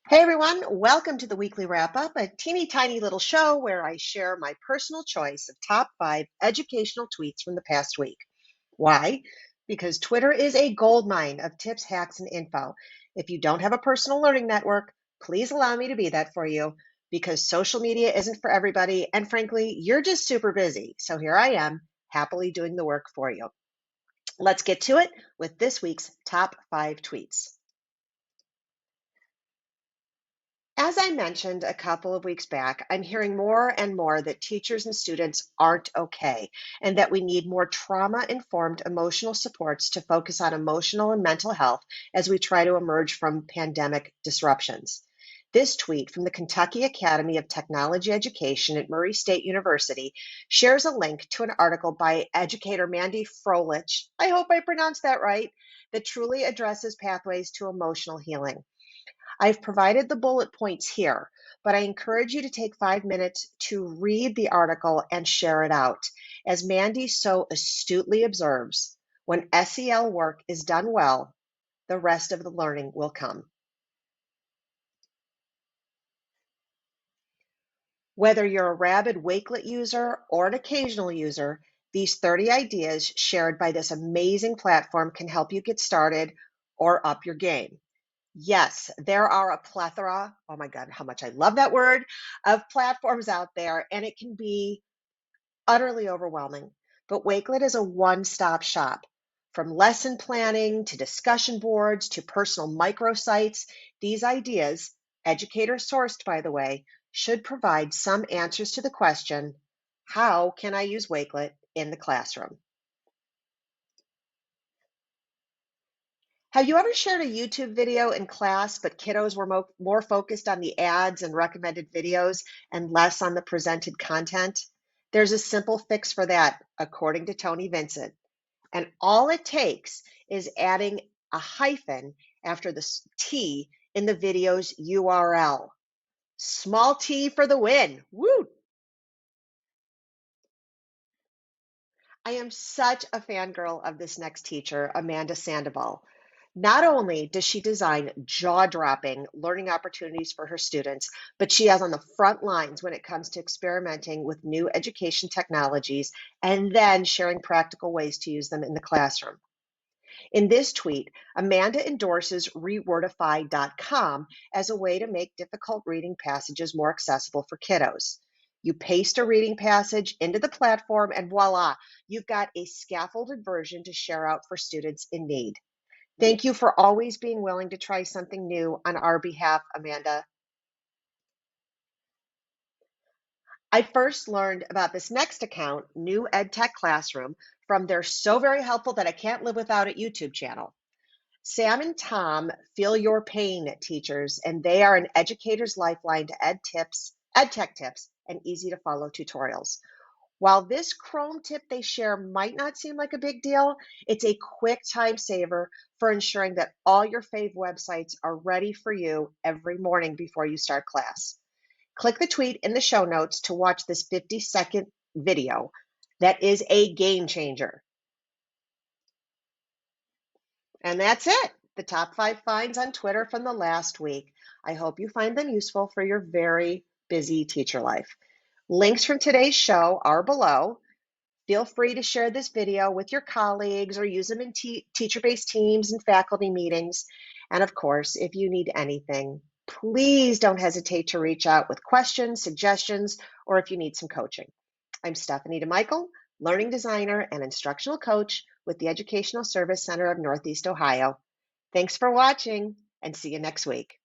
Hey everyone, welcome to the weekly wrap up, a teeny tiny little show where I share my personal choice of top 5 educational tweets from the past week. Why? Because Twitter is a goldmine of tips, hacks, and info. If you don't have a personal learning network, please allow me to be that for you because social media isn't for everybody. And frankly, you're just super busy. So here I am, happily doing the work for you. Let's get to it with this week's top 5 tweets. As I mentioned a couple of weeks back, I'm hearing more and more that teachers and students aren't okay, and that we need more trauma-informed emotional supports to focus on emotional and mental health as we try to emerge from pandemic disruptions. This tweet from the Kentucky Academy of Technology Education at Murray State University shares a link to an article by educator Mandy Froelich, I hope I pronounced that right, that truly addresses pathways to emotional healing. I've provided the bullet points here, but I encourage you to take 5 minutes to read the article and share it out. As Mandy so astutely observes, when SEL work is done well, the rest of the learning will come. Whether you're a rabid Wakelet user or an occasional user, these 30 ideas shared by this amazing platform can help you get started or up your game. Yes, there are a plethora, oh my God, how much I love that word, of platforms out there, and it can be utterly overwhelming. But Wakelet is a one-stop shop. From lesson planning to discussion boards to personal microsites, these ideas, educator sourced by the way, should provide some answers to the question, how can I use Wakelet in the classroom? Have you ever shared a YouTube video in class, but kiddos were more focused on the ads and recommended videos and less on the presented content? There's a simple fix for that, according to Tony Vincent. And all it takes is adding a hyphen after the T in the video's URL. Small T for the win. Woo! I am such a fangirl of this next teacher, Amanda Sandoval. Not only does she design jaw-dropping learning opportunities for her students, but she is on the front lines when it comes to experimenting with new education technologies and then sharing practical ways to use them in the classroom. In this tweet, Amanda endorses Rewordify.com as a way to make difficult reading passages more accessible for kiddos. You paste a reading passage into the platform and voila, you've got a scaffolded version to share out for students in need. Thank you for always being willing to try something new on our behalf, Amanda. I first learned about this next account, New EdTech Classroom, from their So Very Helpful That I Can't Live Without It YouTube channel. Sam and Tom feel your pain, teachers, and they are an educator's lifeline to EdTech tips, and easy to follow tutorials. While this Chrome tip they share might not seem like a big deal, it's a quick time saver for ensuring that all your fave websites are ready for you every morning before you start class. Click the tweet in the show notes to watch this 50-second video that is a game changer. And that's it, the top 5 finds on Twitter from the last week. I hope you find them useful for your very busy teacher life. Links from today's show are below. Feel free to share this video with your colleagues or use them in teacher-based teams and faculty meetings. And of course, if you need anything, please don't hesitate to reach out with questions, suggestions, or if you need some coaching. I'm Stephanie DeMichael, learning designer and instructional coach with the Educational Service Center of Northeast Ohio. Thanks for watching and see you next week.